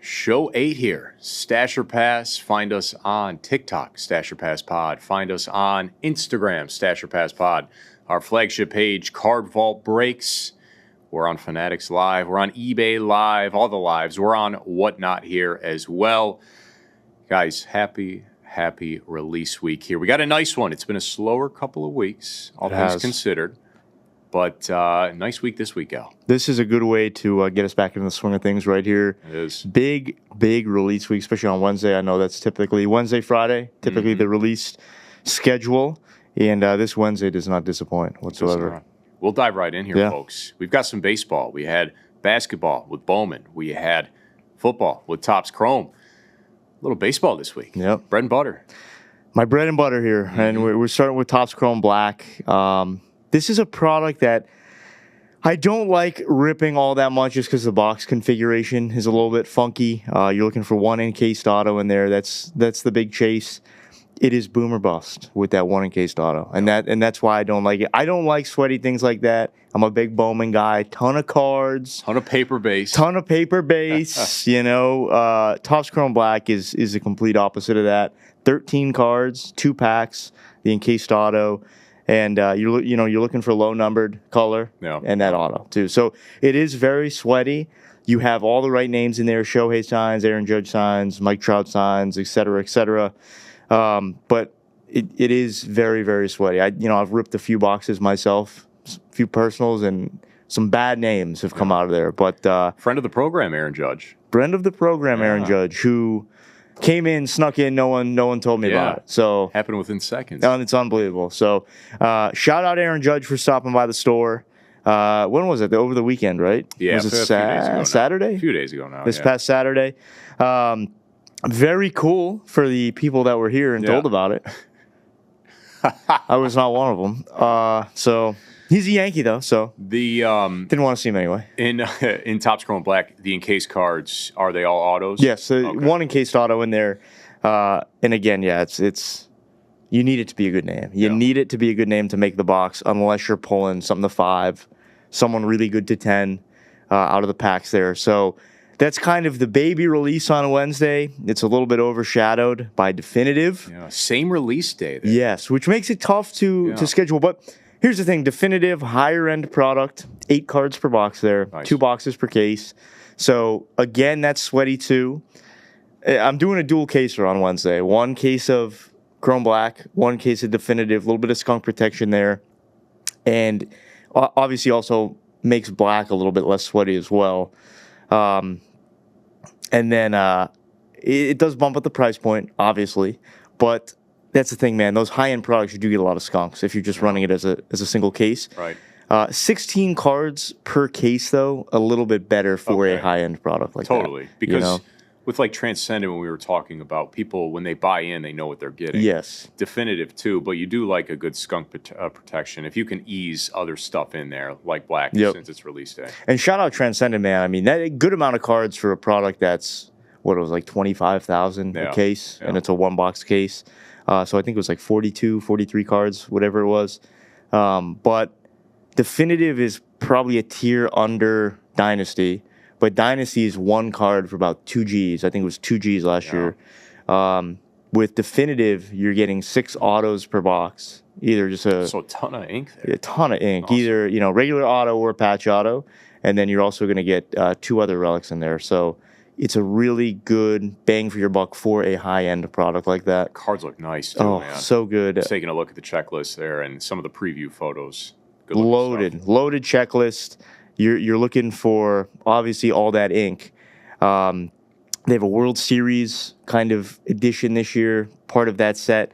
Show 8 here. Stache Pass. Find us on TikTok, Stache Pass Pod. Find us on Instagram, Stache Pass Pod. Our flagship page, Card Vault Breaks. We're on Fanatics Live. We're on eBay Live. All the lives. We're on Whatnot here as well. Guys, happy release week here. We got a nice one. It's been a slower couple of weeks, all things considered. But nice week this week, Al. This is a good way to get us back into the swing of things right here. It is. Big release week, especially on Wednesday. I know that's typically Wednesday, Friday, typically the release schedule. And this Wednesday does not disappoint whatsoever. We'll dive right in here, folks. We've got some baseball. We had basketball with Bowman. We had football with Topps Chrome. A little baseball this week. Yep. Bread and butter. My bread and butter here. And we're starting with Topps Chrome Black. This is a product that I don't like ripping all that much just because the box configuration is a little bit funky. You're looking for one encased auto in there. That's the big chase. It is boom or bust with that one encased auto. And that's why I don't like it. I don't like sweaty things like that. I'm a big Bowman guy. Ton of cards. Ton of paper base. You know, Topps Chrome Black is the complete opposite of that. 13 cards, 2 packs, the encased auto. And you're looking for low numbered color and that auto too. So it is very sweaty. You have all the right names in there: Shohei signs, Aaron Judge signs, Mike Trout signs, et cetera, et cetera. But it is very, very sweaty. I've ripped a few boxes myself, a few personals, and some bad names have come out of there. But friend of the program, Aaron Judge. Aaron Judge, who came in, snuck in. No one told me about it. So happened within seconds. And it's unbelievable. So shout out Aaron Judge for stopping by the store. When was it? Over the weekend, right? Yeah, was it Saturday? A few days ago now. This past Saturday. Very cool for the people that were here and told about it. I was not one of them. So he's a Yankee though, so didn't want to see him anyway. In Topps Chrome Black, the encased cards, are they all autos? Yes, one encased auto in there. And again, it's you need it to be a good name. You need it to be a good name to make the box, unless you're pulling something to 5, someone really good to 10 out of the packs there. So that's kind of the baby release on Wednesday. It's a little bit overshadowed by Definitive. Yeah, same release day there. Yes, which makes it tough to schedule. But here's the thing. Definitive, higher-end product, 8 cards per box there, nice. 2 boxes per case. So, again, that's sweaty too. I'm doing a dual caser on Wednesday. 1 case of Chrome Black, 1 case of Definitive, a little bit of skunk protection there. And obviously also makes black a little bit less sweaty as well. And then it does bump up the price point, obviously. But that's the thing, man. Those high-end products, you do get a lot of skunks if you're just running it as a single case. Right. 16 cards per case, though, a little bit better for a high-end product like that. Totally. Because with like Transcendent, when we were talking about people, when they buy in, they know what they're getting. Yes. Definitive, too. But you do like a good skunk protection if you can ease other stuff in there, like black, since it's release day. And shout out Transcendent, man. I mean, that a good amount of cards for a product that's, what it was, like $25,000 a case, and it's a 1-box case. So I think it was like 42, 43 cards, whatever it was. But Definitive is probably a tier under Dynasty. But Dynasty is 1 card for about 2 Gs. I think it was 2 Gs last year. With Definitive, you're getting 6 autos per box. Either just a ton of ink there. A ton of ink. Awesome. Either regular auto or patch auto. And then you're also going to get 2 other relics in there. So it's a really good bang for your buck for a high-end product like that. Cards look nice, too, man. So good. Just taking a look at the checklist there and some of the preview photos. Loaded checklist. You're looking for, obviously, all that ink. They have a World Series kind of edition this year, part of that set,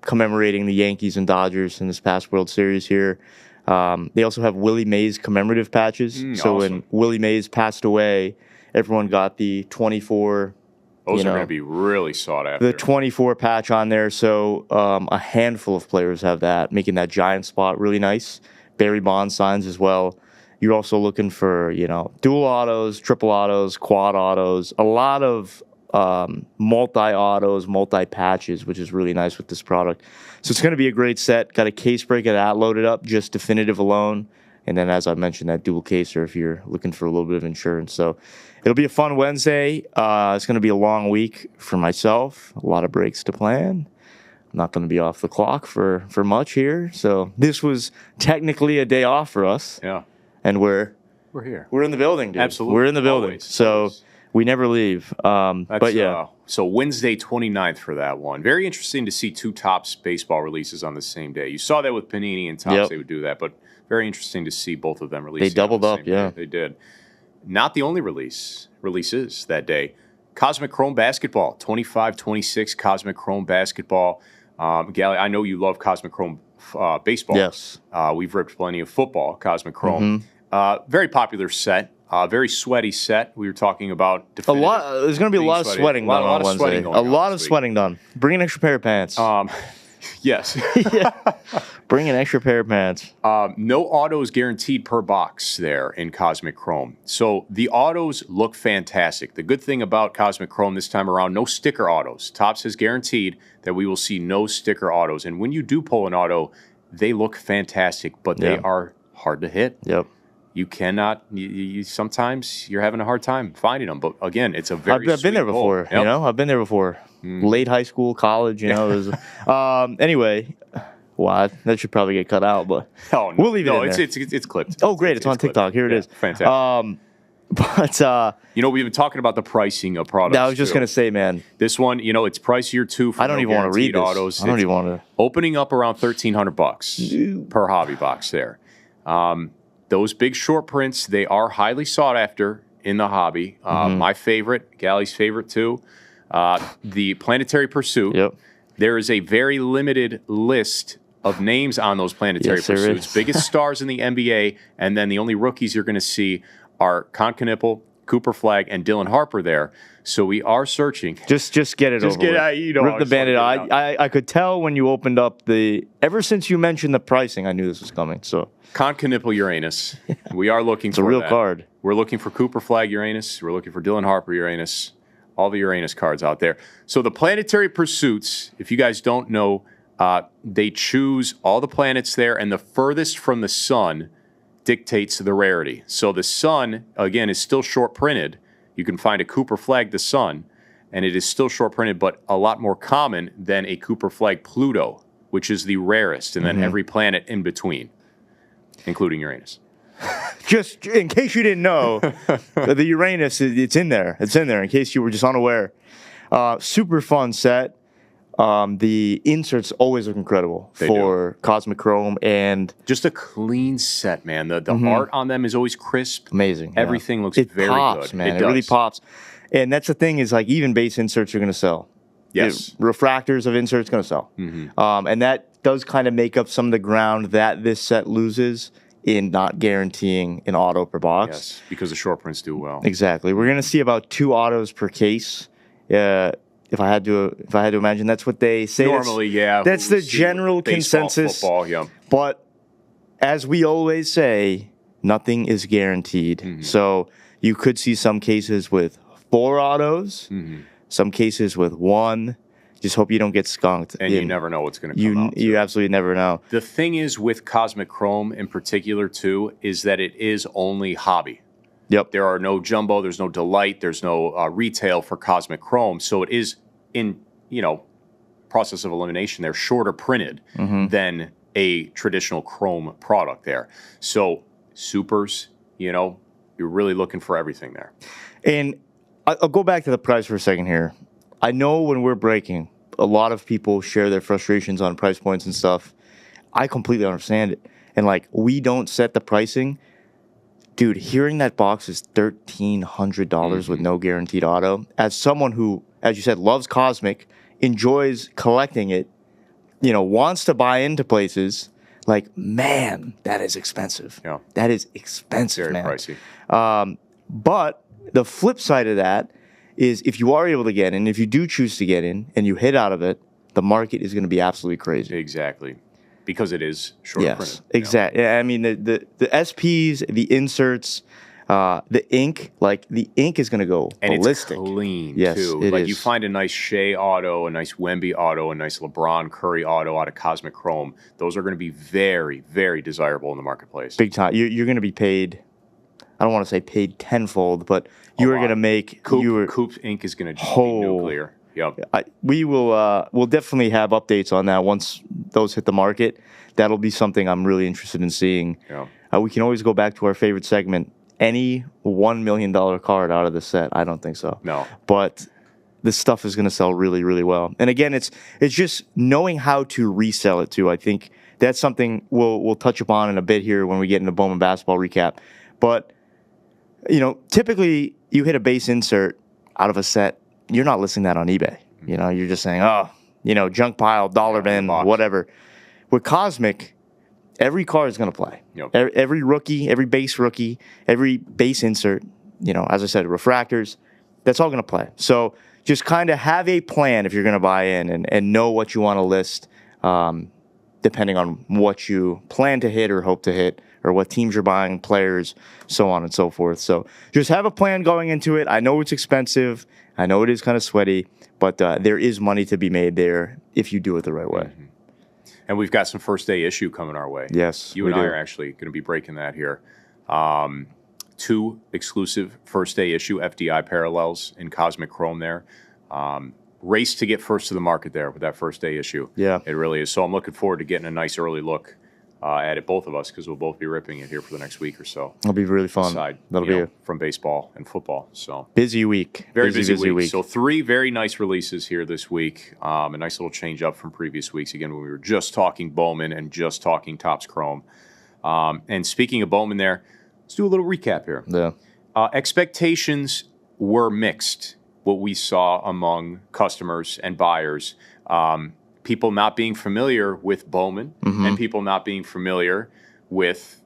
commemorating the Yankees and Dodgers in this past World Series here. They also have Willie Mays commemorative patches. So awesome. When Willie Mays passed away, everyone got the 24. Those are going to be really sought after. The 24 patch on there. So a handful of players have that, making that giant spot really nice. Barry Bonds signs as well. You're also looking for, dual autos, triple autos, quad autos, a lot of multi-autos, multi-patches, which is really nice with this product. So it's going to be a great set. Got a case break of that loaded up, just Definitive alone. And then, as I mentioned, that dual caser if you're looking for a little bit of insurance. So it'll be a fun Wednesday. It's going to be a long week for myself. A lot of breaks to plan. I'm not going to be off the clock for much here. So this was technically a day off for us. Yeah. And we're here. We're in the building, dude. Absolutely. We're in the building. Always. So Always. we never leave. But yeah. So Wednesday 29th for that one. Very interesting to see two Topps baseball releases on the same day. You saw that with Panini and Topps, they would do that, but very interesting to see both of them releasing. They doubled up, yeah. They did. Not the only releases that day. Cosmic Chrome Basketball, 25-26 Cosmic Chrome Basketball. Gally, I know you love Cosmic Chrome baseball. Yes. We've ripped plenty of football, Cosmic Chrome. Very popular set. Very sweaty set. We were talking about there's going to be a lot of sweating done on Wednesday. A lot of sweating done. Bring an extra pair of pants. Yes. Bring an extra pair of pants. No autos guaranteed per box there in Cosmic Chrome. So the autos look fantastic. The good thing about Cosmic Chrome this time around, no sticker autos. Topps has guaranteed that we will see no sticker autos. And when you do pull an auto, they look fantastic, but they are hard to hit. Yep. You cannot. You sometimes you're having a hard time finding them. But again, it's a very. I've been there before. Yep. You know, I've been there before. Late high school, college. You know. It was, anyway, well, that should probably get cut out, but we'll leave it. No, it's clipped. Oh, great! It's on TikTok. Here it is. Fantastic. But we've been talking about the pricing of products. I was just gonna say, man, this one, it's pricier too. For I don't even want to read this. Autos. I don't even want to. Opening up around $1,300 per hobby box there. Those big short prints, they are highly sought after in the hobby. My favorite, Gally's favorite too, the Planetary Pursuit. Yep. There is a very limited list of names on those Planetary Pursuits. Biggest stars in the NBA, and then the only rookies you're going to see are Knueppel, Cooper Flagg, and Dylan Harper there. So we are searching. Just get it over with. Rip the Band-Aid. I could tell when you opened up ever since you mentioned the pricing, I knew this was coming. So Knueppel Uranus. We are looking it's for a real card. We're looking for Cooper Flagg Uranus. We're looking for Dylan Harper Uranus. All the Uranus cards out there. So the Planetary Pursuits, if you guys don't know, they choose all the planets there, and the furthest from the sun dictates the rarity. So the sun, again, is still short printed. You can find a Cooper Flagg the sun, and it is still short printed, but a lot more common than a Cooper Flagg Pluto, which is the rarest, and then every planet in between, including Uranus. Just in case you didn't know, the Uranus, it's in there. It's in there in case you were just unaware. Super fun set. The inserts always look incredible for Cosmic Chrome, and just a clean set, man. The art on them is always crisp. Amazing. Everything looks very pops, good. Man. It really pops. And that's the thing is, like, even base inserts are going to sell. Yes. Refractors of inserts going to sell. And that does kind of make up some of the ground that this set loses in not guaranteeing an auto per box. Yes, because the short prints do well. Exactly. We're going to see about 2 autos per case. If I had to imagine, that's what they say. Normally, that's the general consensus. Football, yeah. But as we always say, nothing is guaranteed. So you could see some cases with 4 autos, some cases with 1. Just hope you don't get skunked. And you never know what's going to come out. You absolutely never know. The thing is with Cosmic Chrome in particular, too, is that it is only hobby. Yep. There are no jumbo, there's no delight, there's no retail for Cosmic Chrome. So it is in, process of elimination, they're shorter printed than a traditional Chrome product there. So supers, you're really looking for everything there. And I'll go back to the price for a second here. I know when we're breaking, a lot of people share their frustrations on price points and stuff. I completely understand it. And, we don't set the pricing. Dude, hearing that box is $1,300 with no guaranteed auto. As someone who, as you said, loves Cosmic, enjoys collecting it, wants to buy into places, man, that is expensive. Yeah. That is expensive, Very man. pricey. But the flip side of that is if you are able to get in, if you do choose to get in and you hit out of it, the market is going to be absolutely crazy. Exactly. Because it is short printed. Exactly. I mean, the SPs, the inserts, The ink is going to go and ballistic. It's clean, yes, too. It like, is. you find a nice Shea auto, a nice Wemby auto, a nice LeBron Curry auto out of Cosmic Chrome. Those are going to be very, very desirable in the marketplace. Big time. You're going to be paid, I don't want to say paid tenfold, but you are going to make... Coop's ink is going to just be nuclear. Yep. We'll definitely have updates on that once those hit the market. That'll be something I'm really interested in seeing. Yeah. We can always go back to our favorite segment. Any $1 million card out of the set? I don't think so. No. But this stuff is going to sell really, really well. And again, it's just knowing how to resell it too. I think that's something we'll touch upon in a bit here when we get into Bowman basketball recap. But typically you hit a base insert out of a set. You're not listing that on eBay. You're just saying, junk pile, dollar bin, whatever. With Cosmic, every card is going to play. Yep. Every rookie, every base insert, as I said, refractors, that's all going to play. So just kind of have a plan if you're going to buy in and know what you want to list, depending on what you plan to hit or hope to hit, or what teams you're buying, players, so on and so forth. So just have a plan going into it. I know it's expensive. I know it is kind of sweaty, but there is money to be made there if you do it the right way. Mm-hmm. And we've got some first day issue coming our way. Yes, you and I are actually going to be breaking that here. 2 exclusive first day issue FDI parallels in Cosmic Chrome there. Race to get first to the market there with that first day issue. Yeah. It really is. So I'm looking forward to getting a nice early look at it, both of us, because we'll both be ripping it here for the next week or so. It'll be really fun. Aside, That'll be from baseball and football. So busy week. Very busy week. So 3 very nice releases here this week. A nice little change up from previous weeks. Again, when we were just talking Bowman and just talking Topps Chrome. And speaking of Bowman there, let's do a little recap here. Yeah. Expectations were mixed, what we saw among customers and buyers. People not being familiar with Bowman, mm-hmm. and people not being familiar with,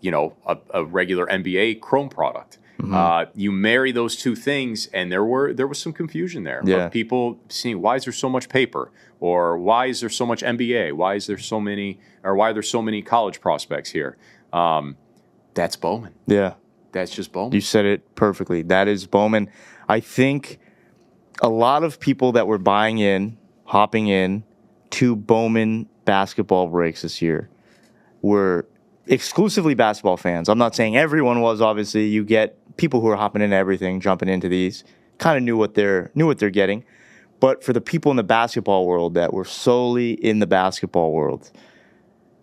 a regular NBA Chrome product. Mm-hmm. You marry those two things, and there was some confusion there. Yeah. Of people seeing, why is there so much paper, or why is there so much NBA? Why are there so many college prospects here? That's Bowman. Yeah, that's just Bowman. You said it perfectly. That is Bowman. I think a lot of people that were hopping in to Bowman basketball breaks this year were exclusively basketball fans. I'm not saying everyone was. Obviously, you get people who are hopping into everything, jumping into these, kind of knew what they're getting. But for the people in the basketball world that were solely in the basketball world,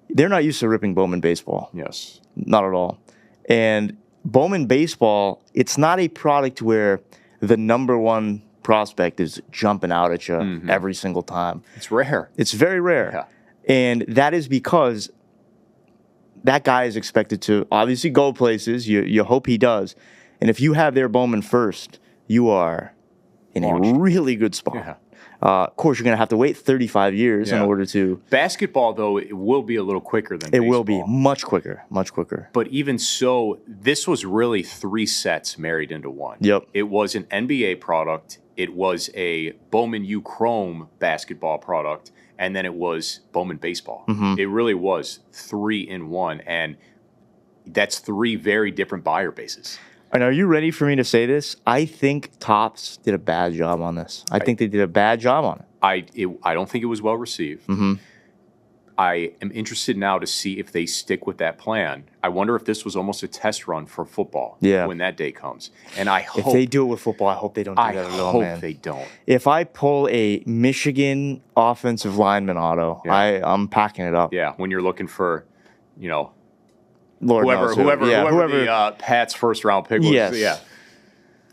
they're not used to ripping Bowman baseball. Yes, not at all. And Bowman baseball, it's not a product where the number one prospect is jumping out at you mm-hmm. every single time. It's rare. It's very rare. Yeah. And that is because that guy is expected to obviously go places. You hope he does. And if you have their Bowman first, you are in a really good spot. Yeah. Of course, you're going to have to wait 35 years in order to... Basketball, though, it will be a little quicker than baseball. It will be much quicker, much quicker. But even so, this was really 3 sets married into one. Yep. It was an NBA product. It was a Bowman U Chrome basketball product. And then it was Bowman baseball. Mm-hmm. It really was 3 in 1. And that's 3 very different buyer bases. And are you ready for me to say this? I think Topps did a bad job on this. I think they did a bad job on it. I don't think it was well received. Mm-hmm. I am interested now to see if they stick with that plan. I wonder if this was almost a test run for football when that day comes. And I hope... If they do it with football, I hope they don't do that at all, man. I hope they don't. If I pull a Michigan offensive lineman auto, I'm packing it up. Yeah, when you're looking for, Lord knows whoever the Pat's first round pick was. Yes. Yeah.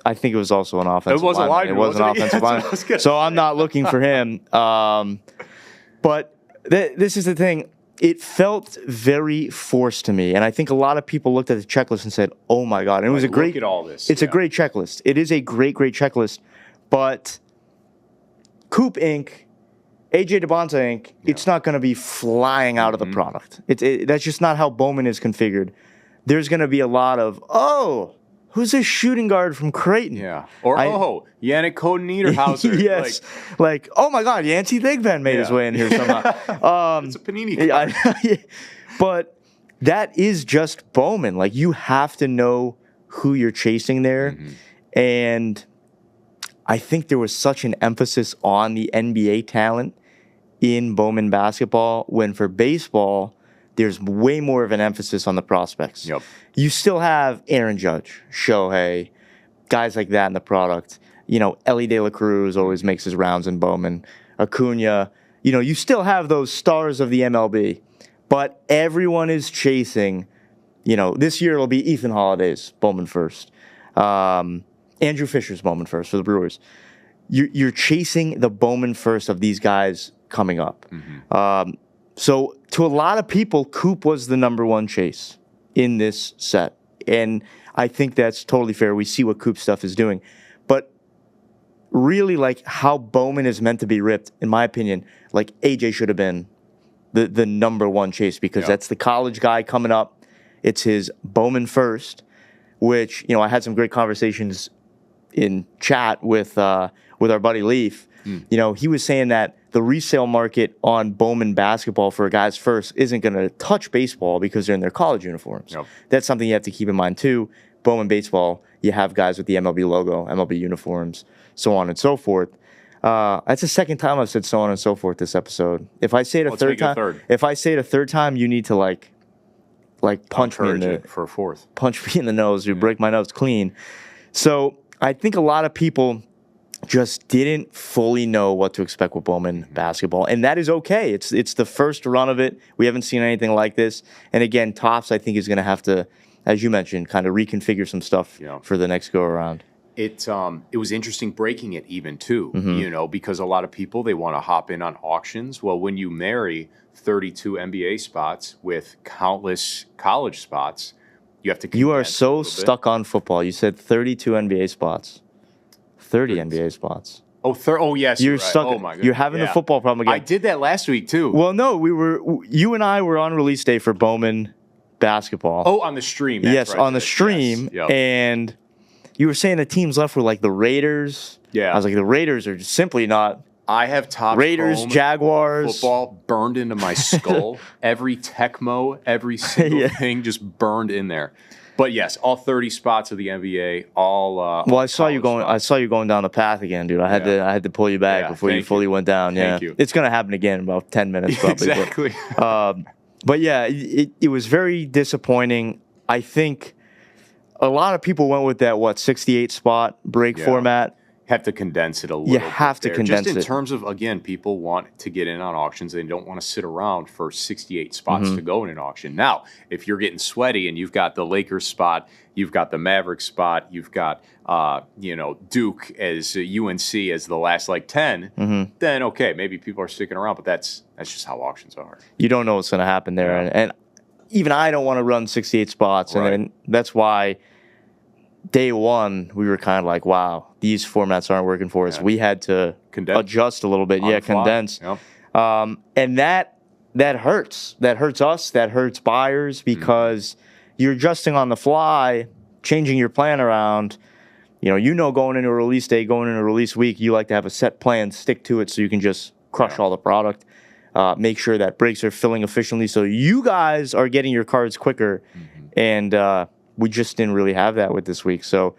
I think it was also an offensive lineman. It was an offensive lineman. So I'm not looking for him. But this is the thing. It felt very forced to me. And I think a lot of people looked at the checklist and said, oh, my God. And it was a great... Look at all this. It's a great checklist. It is a great, great checklist. But Coop Inc., AJ DeBonta Inc., it's not going to be flying out of the product. That's just not how Bowman is configured. There's going to be a lot of, who's this shooting guard from Creighton? Yeah. Or, Yannick Coden-Niederhauser. Yes. Like, oh, my God, Yancey Thigpen made his way in here somehow. It's a Panini card. But that is just Bowman. Like, you have to know who you're chasing there. Mm-hmm. And I think there was such an emphasis on the NBA talent in Bowman basketball, when for baseball, there's way more of an emphasis on the prospects. Yep. You still have Aaron Judge, Shohei, guys like that in the product. You know, Ellie De La Cruz always makes his rounds in Bowman. Acuna. You know, you still have those stars of the MLB. But everyone is chasing, you know, this year it'll be Ethan Holiday's Bowman first. Andrew Fisher's Bowman first for the Brewers. You're chasing the Bowman first of these guys coming up. Mm-hmm. So to a lot of people, Coop was the number one chase in this set. And I think that's totally fair. We see what Coop stuff is doing. But really, like, how Bowman is meant to be ripped, in my opinion, like, AJ should have been the number one chase, because that's the college guy coming up. It's his Bowman first, which, you know, I had some great conversations in chat with our buddy Leaf. You know, he was saying that the resale market on Bowman basketball for a guy's first isn't going to touch baseball because they're in their college uniforms. Yep. That's something you have to keep in mind too. Bowman baseball, you have guys with the MLB logo, MLB uniforms, so on and so forth. That's the second time I've said so on and so forth this episode. If I say it a third time, if I say it a third time, you need to like punch me in the for a fourth. Punch me in the nose or break my nose clean. So I think a lot of people just didn't fully know what to expect with Bowman basketball, and that is okay. It's the first run of it. We haven't seen anything like this, and again, Topps, I think, is going to have to, as you mentioned, kind of reconfigure some stuff for the next go around. It was interesting breaking it even too, you know, because a lot of people, they want to hop in on auctions. Well, when you marry 32 NBA spots with countless college spots, you have to. You are so stuck on football. You said 32 NBA spots. 30 NBA spots. Oh, yes. You're right. stuck. Oh, my God. You're having the football problem again. I did that last week, too. Well, no, you and I were on release day for Bowman basketball. Oh, on the stream. Yes, on the stream. Yes. Yep. And you were saying the teams left were like the Raiders. Yeah. I was like, the Raiders are simply not. I have Topps Raiders, Jaguars. Football burned into my skull. Every Tecmo, every single thing just burned in there. But yes, all 30 spots of the NBA, all. Well, I saw you going. Spots. I saw you going down the path again, dude. I had to pull you back before you fully went down. Thank you. It's gonna happen again in about 10 minutes, probably. Exactly. But yeah, it was very disappointing. I think a lot of people went with that 68 spot break format. Have to condense it a little. You have to condense it. Just in terms of, again, people want to get in on auctions. They don't want to sit around for 68 spots to go in an auction. Now, if you're getting sweaty and you've got the Lakers spot, you've got the Mavericks spot, you've got Duke as UNC as the last 10, then okay, maybe people are sticking around. But that's just how auctions are. You don't know what's going to happen there, and even I don't want to run 68 spots, and that's why. Day one, we were kind of like, wow, these formats aren't working for us. We had to adjust a little bit. Condense. Yep. And that hurts. That hurts us. That hurts buyers because you're adjusting on the fly, changing your plan around. Going into a release day, going into a release week, you like to have a set plan, stick to it so you can just crush all the product. Make sure that breaks are filling efficiently so you guys are getting your cards quicker. And we just didn't really have that with this week. So,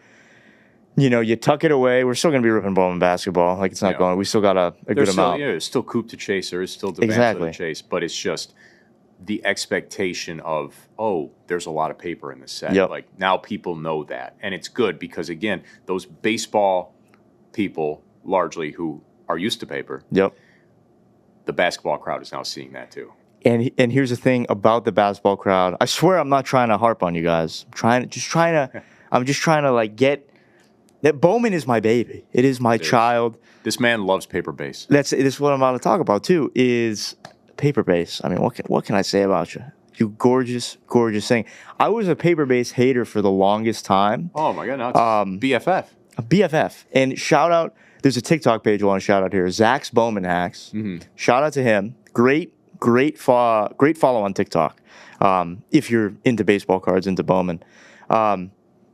you tuck it away. We're still going to be ripping Bowman basketball. Like, it's not going. We still got a good amount. There's still Coop to chase. There is still Devanza to chase. But it's just the expectation of, there's a lot of paper in this set. Yep. Like, now people know that. And it's good because, again, those baseball people, largely, who are used to paper, the basketball crowd is now seeing that, too. And here's the thing about the basketball crowd. I swear I'm not trying to harp on you guys. I'm just trying to get that Bowman is my baby. It is my child. This man loves paper base. This is what I'm about to talk about too. Is paper base. I mean, what can I say about you? You gorgeous, gorgeous thing. I was a paper base hater for the longest time. Oh my God! Now it's BFF. A BFF. And shout out. There's a TikTok page I want to shout out here. Zach's Bowman Hacks. Shout out to him. Great follow on TikTok. If you're into baseball cards, into Bowman.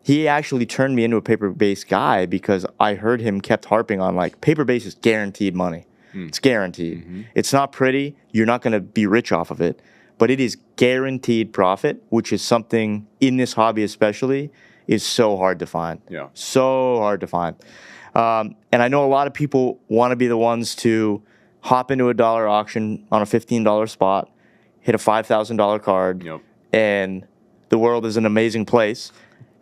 He actually turned me into a paper base guy because I heard him kept harping on paper base is guaranteed money. It's guaranteed. It's not pretty. You're not going to be rich off of it, but it is guaranteed profit, which is something in this hobby especially is so hard to find. Yeah. So hard to find. And I know a lot of people want to be the ones to hop into a dollar auction on a $15 spot, hit a $5,000 card, Yep. and the world is an amazing place.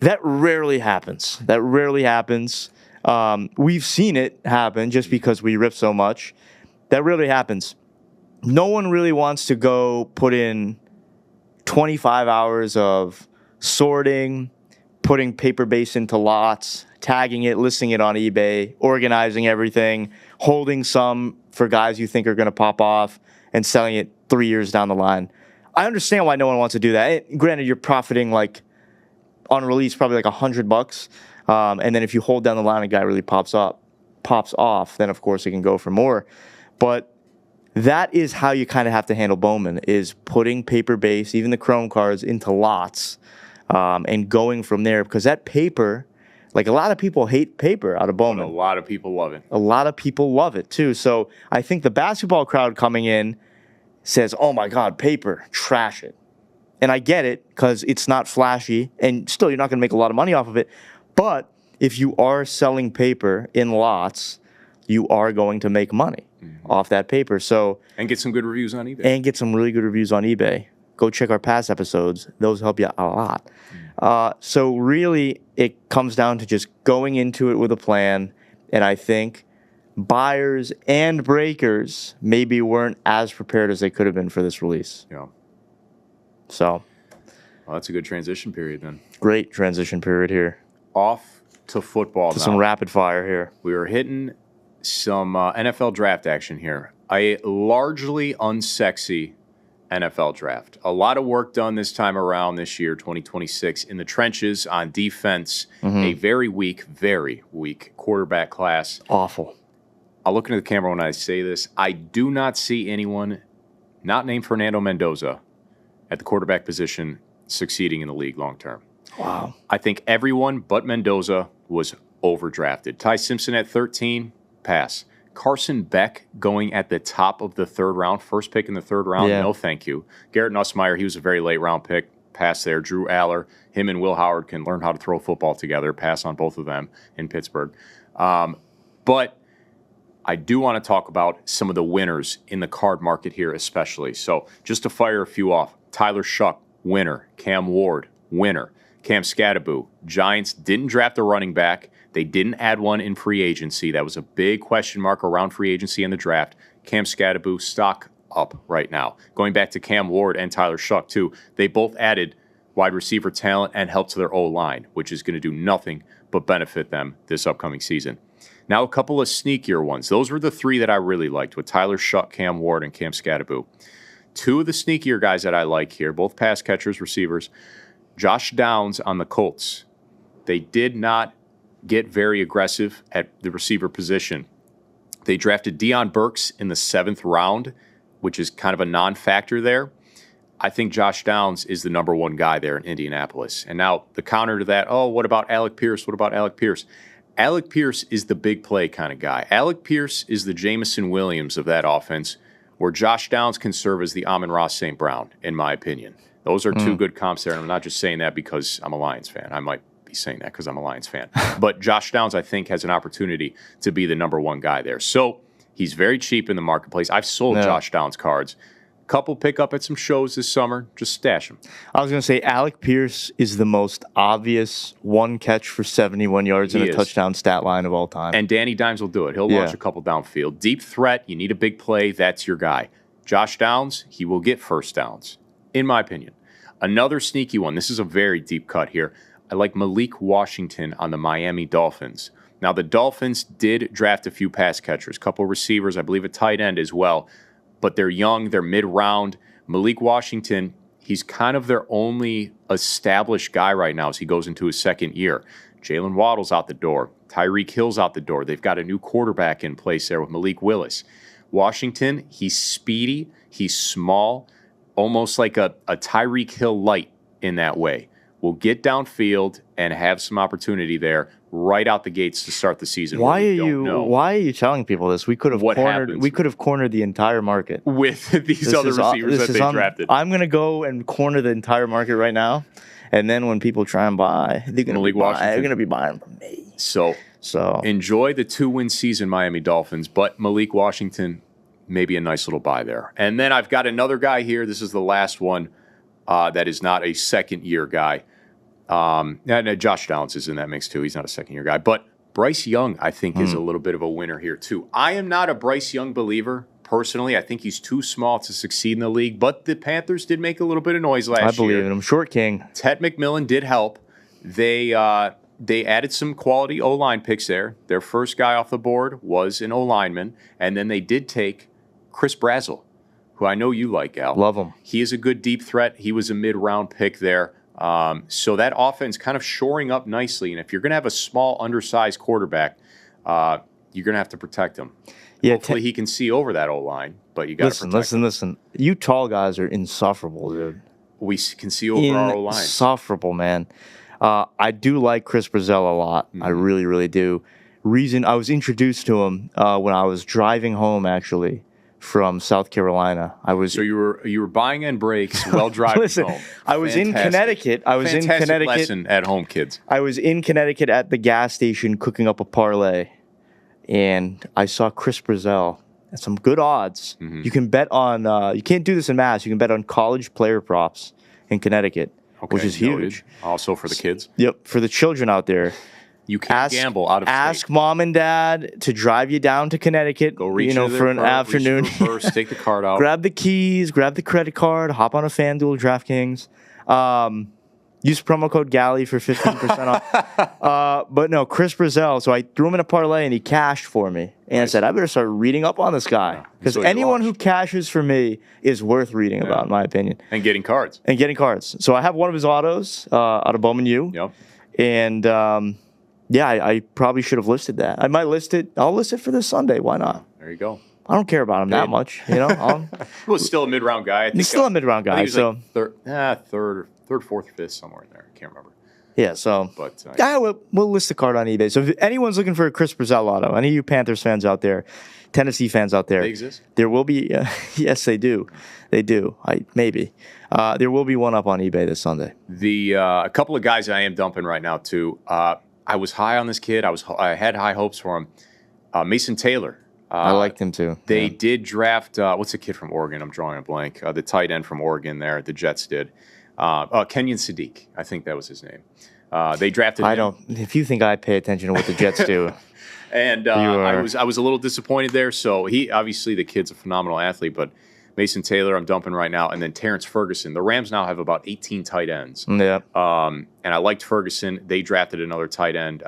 That rarely happens. We've seen it happen just because we rip so much. That rarely happens. No one really wants to go put in 25 hours of sorting, putting paper base into lots, tagging it, listing it on eBay, organizing everything, holding some for guys you think are going to pop off, and selling it 3 years down the line. I understand why no one wants to do that. Granted, you're profiting like on release probably like $100, and then if you hold down the line, a guy really pops off, then of course it can go for more. But that is how you kind of have to handle Bowman, is putting paper base, even the chrome cards, into lots, and going from there. Because that paper, like a lot of people hate paper out of Bowman. But a lot of people love it. A lot of people love it too. So I think the basketball crowd coming in says, oh my God, paper, trash it. And I get it, because it's not flashy, and still you're not going to make a lot of money off of it. But if you are selling paper in lots, you are going to make money off that paper. So and get some good reviews on eBay. And get some really good reviews on eBay. Go check our past episodes. Those help you a lot. So really, it comes down to just going into it with a plan. And I think buyers and breakers maybe weren't as prepared as they could have been for this release. Yeah. So. Well, that's a good transition period then. Great transition period here. Off to football now. Some rapid fire here. We were hitting some NFL draft action here. A largely unsexy NFL draft. A lot of work done this time around this year, 2026, in the trenches on defense. A very weak quarterback class. Awful. I'll look into the camera when I say this. I do not see anyone not named Fernando Mendoza at the quarterback position succeeding in the league long term. Wow. I think everyone but Mendoza was overdrafted. Ty Simpson at 13, pass. Carson Beck going at the top of the third round, first pick in the third round, no thank you. Garrett Nussmeier, he was a very late round pick, pass there. Drew Aller, him and Will Howard can learn how to throw football together, pass on both of them in Pittsburgh. But I do want to talk about some of the winners in the card market here especially. So just to fire a few off, Tyler Shuck, winner. Cam Ward, winner. Cam Scattaboo, Giants didn't draft a running back. They didn't add one in free agency. That was a big question mark around free agency in the draft. Cam Scattaboo, stock up right now. Going back to Cam Ward and Tyler Shuck, too, they both added wide receiver talent and help to their O-line, which is going to do nothing but benefit them this upcoming season. Now, a couple of sneakier ones. Those were the three that I really liked, with Tyler Shuck, Cam Ward, and Cam Scattaboo. Two of the sneakier guys that I like here, both pass catchers, receivers, Josh Downs on the Colts. They did not get very aggressive at the receiver position. They drafted Deion Burks in the 7th round, which is kind of a non-factor there. I think Josh Downs is the number one guy there in Indianapolis. And now the counter to that, what about Alec Pierce? What about Alec Pierce? Alec Pierce is the big play kind of guy. Alec Pierce is the Jameson Williams of that offense, where Josh Downs can serve as the Amon-Ra St. Brown, in my opinion. Those are two good comps there, and I'm not just saying that because I'm a Lions fan. I might be saying that because I'm a Lions fan. But Josh Downs, I think, has an opportunity to be the number one guy there. So he's very cheap in the marketplace. I've sold Josh Downs cards. Couple pick up at some shows this summer. Just stash them. I was going to say, Alec Pierce is the most obvious one catch for 71 yards and a touchdown stat line of all time. And Danny Dimes will do it. He'll launch a couple downfield. Deep threat, you need a big play, that's your guy. Josh Downs, he will get first downs, in my opinion. Another sneaky one. This is a very deep cut here. I like Malik Washington on the Miami Dolphins. Now, the Dolphins did draft a few pass catchers, a couple receivers, I believe a tight end as well. But they're young, they're mid-round. Malik Washington, he's kind of their only established guy right now as he goes into his second year. Jalen Waddle's out the door. Tyreek Hill's out the door. They've got a new quarterback in place there with Malik Willis. Washington, he's speedy, he's small, almost like a Tyreek Hill light in that way. will get downfield and have some opportunity there right out the gates to start the season. Why are you telling people this? We could have cornered the entire market with these other receivers that they drafted. I'm going to go and corner the entire market right now, and then when people try and buy, they're going to be buying from me. So enjoy the 2-win season, Miami Dolphins, but Malik Washington, maybe a nice little buy there. And then I've got another guy here. This is the last one that is not a second-year guy. And Josh Downs is in that mix too. He's not a second-year guy. But Bryce Young, I think, is a little bit of a winner here too. I am not a Bryce Young believer, personally. I think he's too small to succeed in the league. But the Panthers did make a little bit of noise last year. I believe in him. Short king. Ted McMillan did help. They added some quality O-line picks there. Their first guy off the board was an O-lineman. And then they did take Chris Brazzell, who I know you like, Al. Love him. He is a good deep threat. He was a mid-round pick there. So that offense kind of shoring up nicely. And if you're going to have a small, undersized quarterback, you're going to have to protect him. Yeah, hopefully he can see over that O-line, but you got to protect him. Listen. You tall guys are insufferable, dude. We can see over our O-line. Insufferable, man. I do like Chris Brazzell a lot. I really, really do. I was introduced to him when I was driving home, actually, from South Carolina. So you were buying in breaks while driving home. I was in Connecticut. Fantastic lesson at home, kids. I was in Connecticut at the gas station cooking up a parlay, and I saw Chris Brazzell at some good odds. You can bet on. You can't do this in Mass. You can bet on college player props in Connecticut, which is huge. Also for the kids. Yep, for the children out there. You can't gamble out of state. Ask mom and dad to drive you down to Connecticut. Go reach for an afternoon. First, take the card out. Grab the keys. Grab the credit card. Hop on a FanDuel, DraftKings. Use promo code Galley for 15% off. But no, Chris Brazzell. So I threw him in a parlay and he cashed for me. And I said, I better start reading up on this guy because anyone who cashes for me is worth reading about, in my opinion. And getting cards. So I have one of his autos out of Bowman U. Yep. And yeah, I probably should have listed that. I might list it. I'll list it for this Sunday. Why not? There you go. I don't care about him that much, He was still a mid-round guy. He's still a mid-round guy. So like third, fourth, fifth, somewhere in there. I can't remember. Yeah. So, we'll list the card on eBay. So if anyone's looking for a Chris Brazzell auto, any of you Panthers fans out there, Tennessee fans out there, they exist. There will be. Yes, they do. They do. Maybe. There will be one up on eBay this Sunday. A couple of guys I am dumping right now too. I was high on this kid. I had high hopes for him. Mason Taylor. I liked him too. They did draft. What's the kid from Oregon? I'm drawing a blank. The tight end from Oregon. There, the Jets did. Kenyon Sadiq. I think that was his name. They drafted. If you think I pay attention to what the Jets do, and I was a little disappointed there. So the kid's a phenomenal athlete, but Mason Taylor, I'm dumping right now, and then Terrence Ferguson. The Rams now have about 18 tight ends. Yeah. And I liked Ferguson. They drafted another tight end,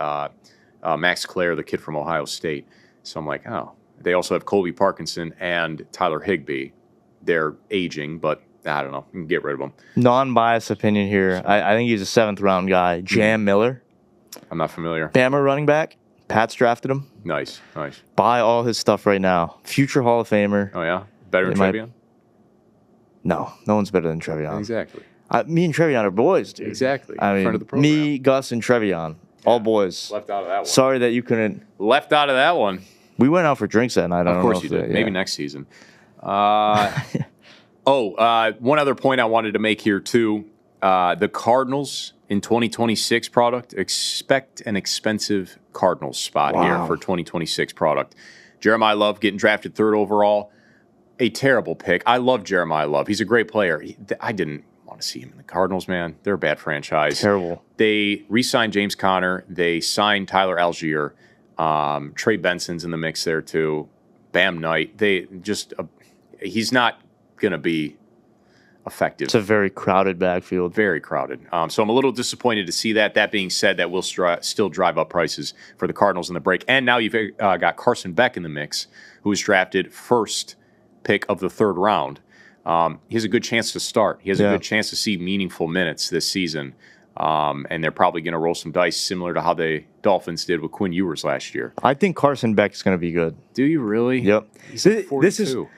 Max Clare, the kid from Ohio State. So I'm like, oh. They also have Colby Parkinson and Tyler Higbee. They're aging, but I don't know. You can get rid of them. Non-biased opinion here. I think he's a 7th-round guy. Jam Miller. I'm not familiar. Bama running back. Pats drafted him. Nice. Buy all his stuff right now. Future Hall of Famer. Oh, yeah? Better than Trevion? No one's better than Trevion. Exactly. Me and Trevion are boys, dude. Exactly. I mean, of the program. Me, Gus, and Trevion. All boys. Left out of that one. Sorry that you couldn't. Left out of that one. We went out for drinks that night. Of course you did. Maybe next season. One other point I wanted to make here, too. The Cardinals in 2026 product, expect an expensive Cardinals spot here for 2026 product. Jeremiah Love getting drafted 3rd overall. A terrible pick. I love Jeremiah Love. He's a great player. I didn't want to see him in the Cardinals, man. They're a bad franchise. Terrible. They re-signed James Conner. They signed Tyler Algier. Trey Benson's in the mix there, too. Bam Knight. He's not going to be effective. It's a very crowded backfield. Very crowded. So I'm a little disappointed to see that. That being said, that will still drive up prices for the Cardinals in the break. And now you've got Carson Beck in the mix, who was drafted first pick of the 3rd round. He has a good chance to start. He has a good chance to see meaningful minutes this season. And they're probably going to roll some dice similar to how the Dolphins did with Quinn Ewers last year. I think Carson Beck is going to be good. Do you really? Yep. He's like 42.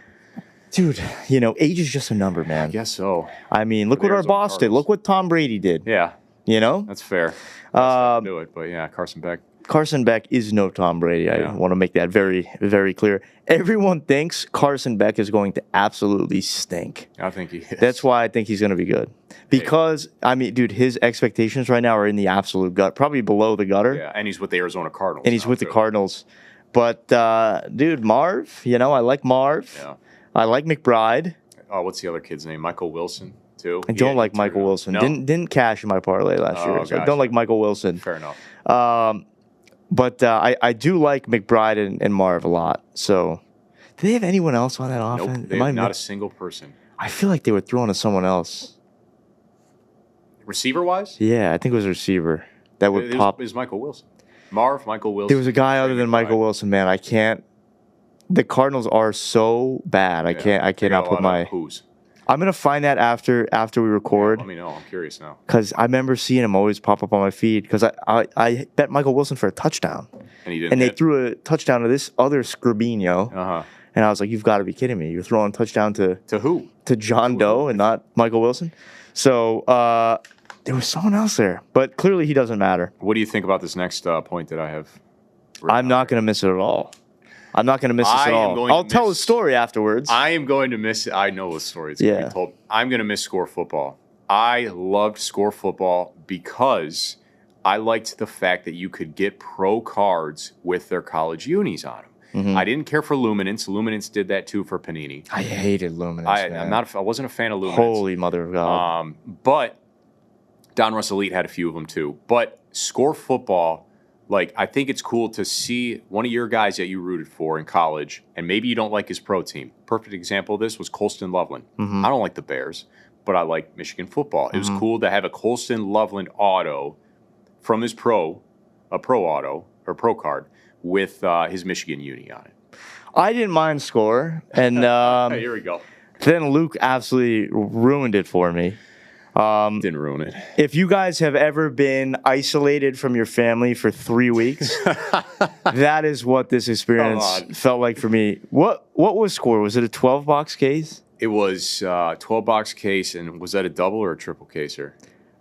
Dude, age is just a number, man. I guess so. I mean, look what our boss did. Look what Tom Brady did. Yeah. You know? That's fair. That's do it, but yeah, Carson Beck. Carson Beck is no Tom Brady. I want to make that very, very clear. Everyone thinks Carson Beck is going to absolutely stink. I think he is. That's why I think he's going to be good. Because, I mean, dude, his expectations right now are in the absolute gut, probably below the gutter. Yeah, and he's with the Arizona Cardinals. And he's with the Cardinals. But, dude, Marv, I like Marv. Yeah. I like McBride. Oh, what's the other kid's name? Michael Wilson, too? I don't like Michael Wilson. No? Didn't cash in my parlay last year. So I don't like Michael Wilson. Fair enough. But I do like McBride and Marv a lot. So, do they have anyone else on that offense? Nope, they have not a single person. I feel like they were throwing to someone else. Receiver-wise? Yeah, I think it was a receiver that would pop. It was Michael Wilson. Michael Wilson. There was a guy other than Michael Wilson, man. I can't. The Cardinals are so bad. I cannot put my. Who's? I'm gonna find that after we record. Let me know. I'm curious now. Because I remember seeing him always pop up on my feed. Because I bet Michael Wilson for a touchdown. And he didn't. And they threw a touchdown to this other Scribino. And I was like, you've got to be kidding me. You're throwing a touchdown to who? To John Doe and not Michael Wilson. So there was someone else there. But clearly he doesn't matter. What do you think about this next point that I have? I'm not going to miss it at all. I'm not going to miss this at all. I'll tell the story afterwards. I am going to miss it. I know the story. It's going to be told. I'm going to miss Score Football. I loved Score Football because I liked the fact that you could get pro cards with their college unis on them. Mm-hmm. I didn't care for Luminance. Luminance did that too for Panini. I hated Luminance. I wasn't a fan of Luminance. Holy mother of God. But Don Russ Elite had a few of them too. But Score Football, like, I think it's cool to see one of your guys that you rooted for in college, and maybe you don't like his pro team. Perfect example of this was Colston Loveland. Mm-hmm. I don't like the Bears, but I like Michigan football. Mm-hmm. It was cool to have a Colston Loveland auto from his pro auto or pro card with his Michigan uni on it. I didn't mind Score, and hey, here we go. Then Luke absolutely ruined it for me. Didn't ruin it. If you guys have ever been isolated from your family for 3 weeks, that is what this experience felt like for me. What was Score? Was it a 12-box case? It was 12-box case, and was that a double or a triple caser?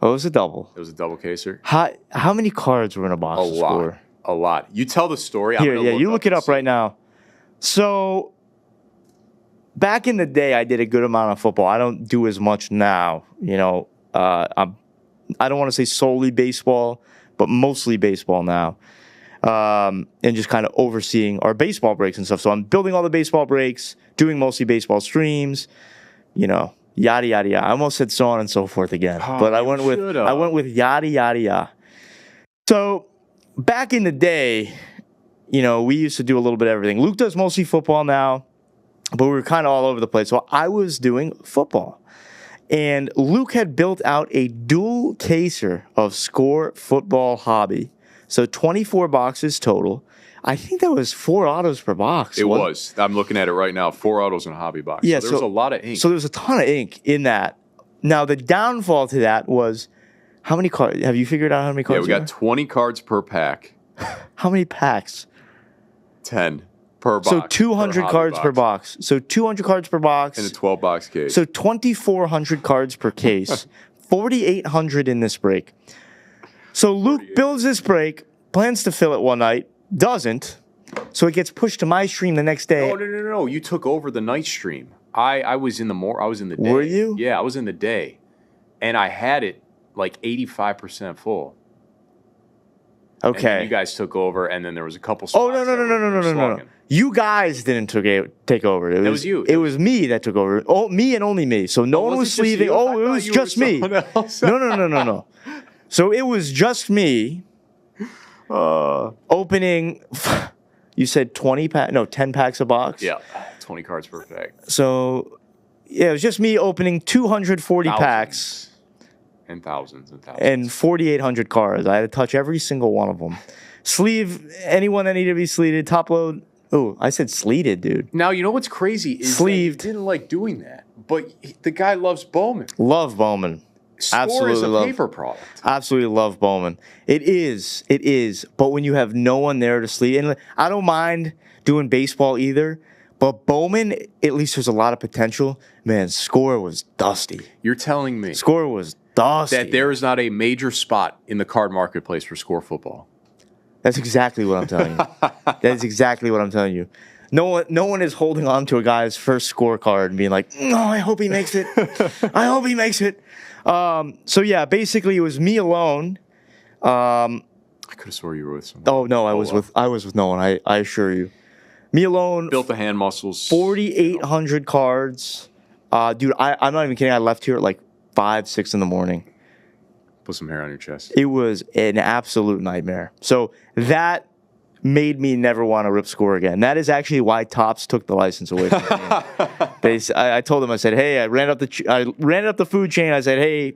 Oh, it was a double. It was a double caser. How many cards were in a box? A lot. Score? A lot. You tell the story. Here, you look it up right now. So, back in the day, I did a good amount of football. I don't do as much now. You know, I don't want to say solely baseball, but mostly baseball now. And just kind of overseeing our baseball breaks and stuff. So I'm building all the baseball breaks, doing mostly baseball streams, you know, yada, yada, yada. I almost said so on and so forth again. But I went with yada, yada, yada. So back in the day, you know, we used to do a little bit of everything. Luke does mostly football now, but we were kind of all over the place. So I was doing football. And Luke had built out a dual caser of Score Football Hobby. So 24 boxes total. I think that was 4 autos per box. It was. I'm looking at it right now. 4 autos in a hobby box. Yeah, so there was a lot of ink. So there was a ton of ink in that. Now, the downfall to that was how many cards? Have you figured out how many cards? Yeah, we got 20 cards per pack. How many packs? 10 per box. So 200 cards per box. So 200 cards per box. In a 12-box case. So 2,400 cards per case. 4,800 in this break. So Luke builds this break, plans to fill it one night, doesn't. So it gets pushed to my stream the next day. No. You took over the night stream. I was in the day. Were you? Yeah, I was in the day. And I had it like 85% full. Okay. And you guys took over, and then there was a couple spots. Oh, no. You guys didn't take over. It was you. It was me that took over. Oh, me and only me. So no one was sleeving. Oh, it was just me. No. So it was just me opening, you said 10 packs a box? Yeah, 20 cards per pack. So, yeah, it was just me opening 240 packs. And thousands. And 4,800 cards. I had to touch every single one of them. Sleeve anyone that needed to be sleeved. Top load. Oh, I said sleeted, dude. Now, you know what's crazy is sleeved. He didn't like doing that. But the guy loves Bowman. Love Bowman. Score is a paper product. Absolutely love Bowman. It is. But when you have no one there to sleeve, and I don't mind doing baseball either, But Bowman, at least there's a lot of potential. Man, Score was dusty. You're telling me Score was dusty. that there is not a major spot in the card marketplace for Score football. That's exactly what I'm telling you. That is exactly what I'm telling you. No one is holding on to a guy's first scorecard and being like, "No, I hope he makes it. I hope he makes it." So yeah, basically it was me alone. I could have swore you were with someone. Oh no, I was with no one. I assure you, me alone. Built the hand muscles. 4,800 cards, dude. I'm not even kidding. I left here at like 5, 6 in the morning. Put some hair on your chest. It was an absolute nightmare. So that made me never want to rip Score again. That is actually why Topps took the license away from me. I told them, I said, hey, I ran up the food chain. I said, hey,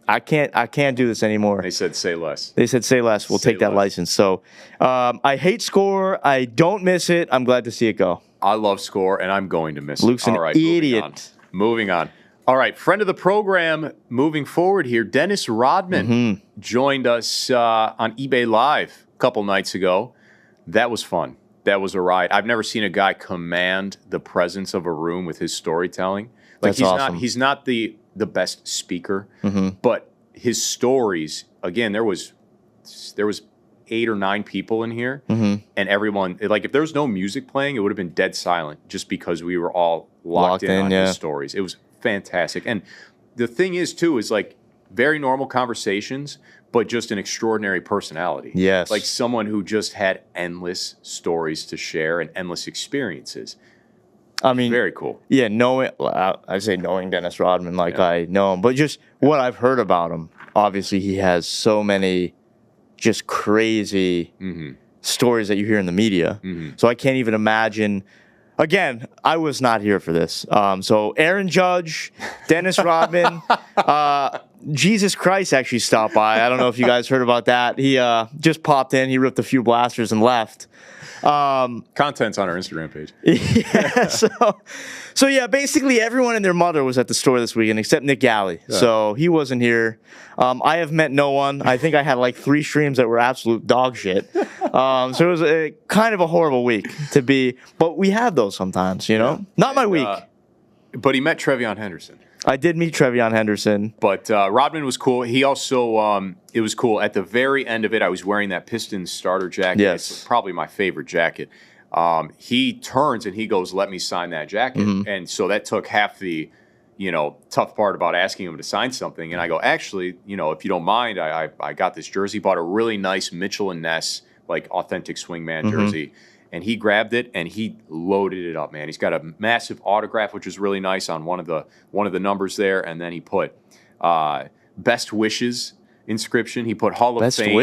I can't do this anymore. They said, say less. They said, say less. We'll take that license. So I hate Score. I don't miss it. I'm glad to see it go. I love Score, and I'm going to miss Luke's it. an All right, idiot. Moving on. All right, friend of the program, moving forward here, Dennis Rodman joined us on eBay Live a couple nights ago. That was fun. That was a ride. I've never seen a guy command the presence of a room with his storytelling. Like That's awesome. He's not the best speaker, but his stories. Again, there was 8 or 9 people in here, and everyone, like, if there was no music playing, it would have been dead silent, just because we were all locked in on his stories. It was fantastic. And the thing is, too, is like very normal conversations, but just an extraordinary personality. Yes. Like someone who just had endless stories to share and endless experiences. I mean, very cool. Yeah, I say knowing Dennis Rodman like I know him, but just what I've heard about him. Obviously, he has so many just crazy stories that you hear in the media. So I can't even imagine. Again, I was not here for this. So Aaron Judge, Dennis Rodman, Jesus Christ actually stopped by. I don't know if you guys heard about that. He just popped in. He ripped a few blasters and left. Content's on our Instagram page. Yeah, so yeah, basically everyone and their mother was at the store this weekend except Nick Galley. Yeah. So he wasn't here. I have met no one. I think I had like 3 streams that were absolute dog shit. So it was kind of a horrible week to be, but we have those sometimes, you know? Not my week. But he met Trevion Henderson. I did meet Trevion Henderson. But Rodman was cool. He also, it was cool. At the very end of it, I was wearing that Pistons starter jacket. Yes. It's probably my favorite jacket. He turns and he goes, let me sign that jacket. And so that took half the, tough part about asking him to sign something. And I go, actually, if you don't mind, I got this jersey, bought a really nice Mitchell and Ness, like authentic swingman jersey. And he grabbed it and he loaded it up, man. He's got a massive autograph, which is really nice on one of the numbers there. And then he put best wishes inscription. He put Hall of Fame.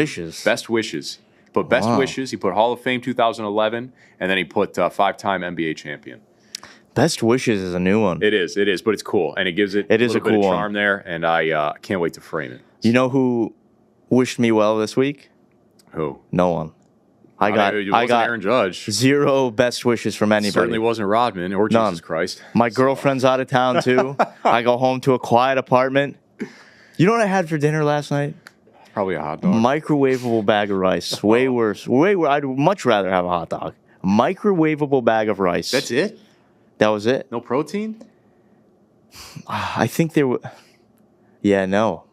Best wishes. Put best wishes. He put Hall of Fame 2011, and then he put 5-time NBA champion. Best wishes is a new one. It is, but it's cool, and it gives it a little bit of charm there. And I can't wait to frame it. You know who wished me well this week? Who? No one. I got Aaron Judge. 0 best wishes from anybody. Certainly wasn't Rodman or None. Jesus Christ. My girlfriend's out of town too. I go home to a quiet apartment. You know what I had for dinner last night? Probably a hot dog. Microwavable bag of rice. Way worse. I'd much rather have a hot dog. Microwavable bag of rice. That's it? That was it. No protein? I think there were. Yeah, no.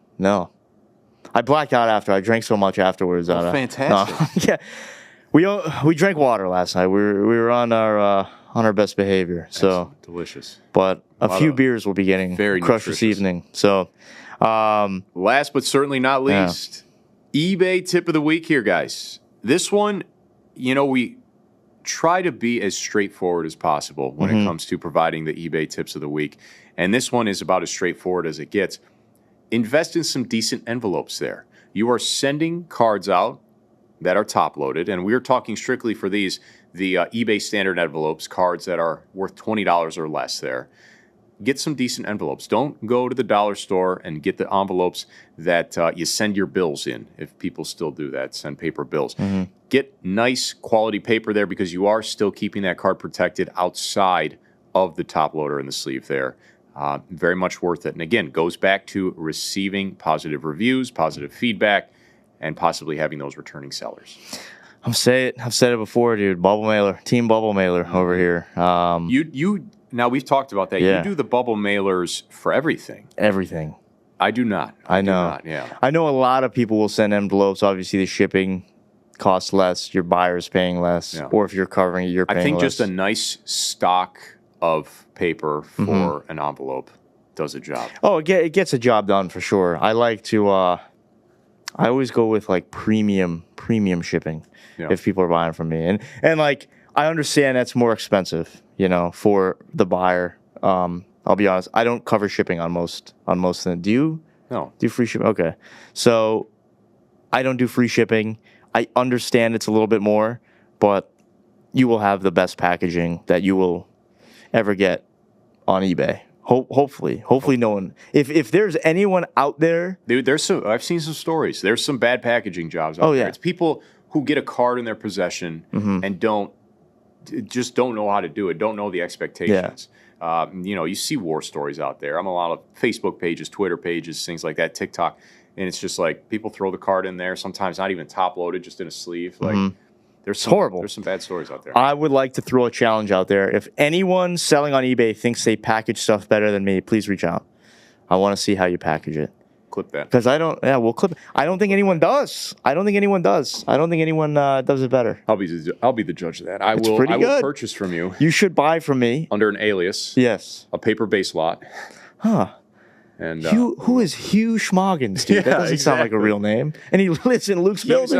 I blacked out after. I drank so much afterwards. Fantastic. Yeah. We drank water last night. We were on our best behavior. So excellent. Delicious. But a few beers we'll be getting crushed this evening. So last but certainly not least, eBay tip of the week here, guys. This one, we try to be as straightforward as possible when it comes to providing the eBay tips of the week. And this one is about as straightforward as it gets. Invest in some decent envelopes there. You are sending cards out that are top-loaded, and we're talking strictly for these, the eBay standard envelopes, cards that are worth $20 or less there. Get some decent envelopes. Don't go to the dollar store and get the envelopes that you send your bills in, if people still do that, send paper bills. Get nice quality paper there because you are still keeping that card protected outside of the top loader in the sleeve there. Very much worth it. And again, goes back to receiving positive reviews, positive feedback, and possibly having those returning sellers. I've said it before, dude. Bubble mailer, team bubble mailer over here. You now we've talked about that. Yeah. You do the bubble mailers for everything. Everything. I do not. I know. Do not, yeah. I know a lot of people will send envelopes. Obviously, the shipping costs less. Your buyer's paying less. Yeah. Or if you're covering it, you're paying less. I think just a nice stock of paper for an envelope does a job. Oh, it gets a job done for sure. I like to. I always go with like premium shipping if people are buying from me, and like I understand that's more expensive, for the buyer. I'll be honest, I don't cover shipping on most of them. Do you? No. Do free shipping? Okay. So I don't do free shipping. I understand it's a little bit more, but you will have the best packaging that you will ever get on eBay. Hopefully no one. If there's anyone out there, dude, I've seen some stories. There's some bad packaging jobs out there. It's people who get a card in their possession and don't know how to do it. Don't know the expectations. You see war stories out there. I'm on a lot of Facebook pages, Twitter pages, things like that, TikTok, and it's just like people throw the card in there. Sometimes not even top loaded, just in a sleeve. Like there's horrible. There's some bad stories out there. I would like to throw a challenge out there. If anyone selling on eBay thinks they package stuff better than me, please reach out. I want to see how you package it. Clip that. Because I don't. Yeah, we'll clip it. I don't think anyone does. I don't think anyone does it better. I'll be the judge of that. I will purchase from you. You should buy from me under an alias. Yes. A paper-based lot. Huh. And who is Hugh Schmoggins, dude? That doesn't sound like a real name. And he lives in Luke's building.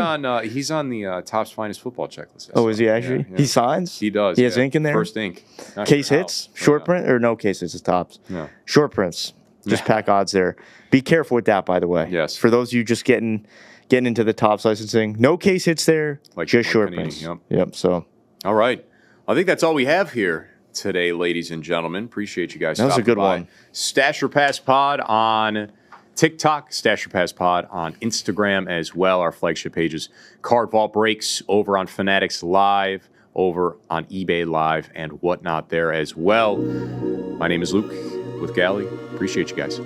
He's on the Topps Finest football checklist. Oh, is he actually? Yeah. He signs? He does. He has ink in there? First ink. Case hits? Short print? Or no case hits? It's Topps. No. Short prints. Just pack odds there. Be careful with that, by the way. Yes. For those of you just getting into the Topps licensing, no case hits there, just short prints. Yep. So. All right. I think that's all we have here today, ladies and gentlemen. Appreciate you guys. That was a good one. Stash or Pass Pod on TikTok, Stash or Pass Pod on Instagram as well. Our flagship pages, Card Vault Breaks over on Fanatics Live, over on eBay Live, and whatnot there as well. My name is Luke with Galley. Appreciate you guys.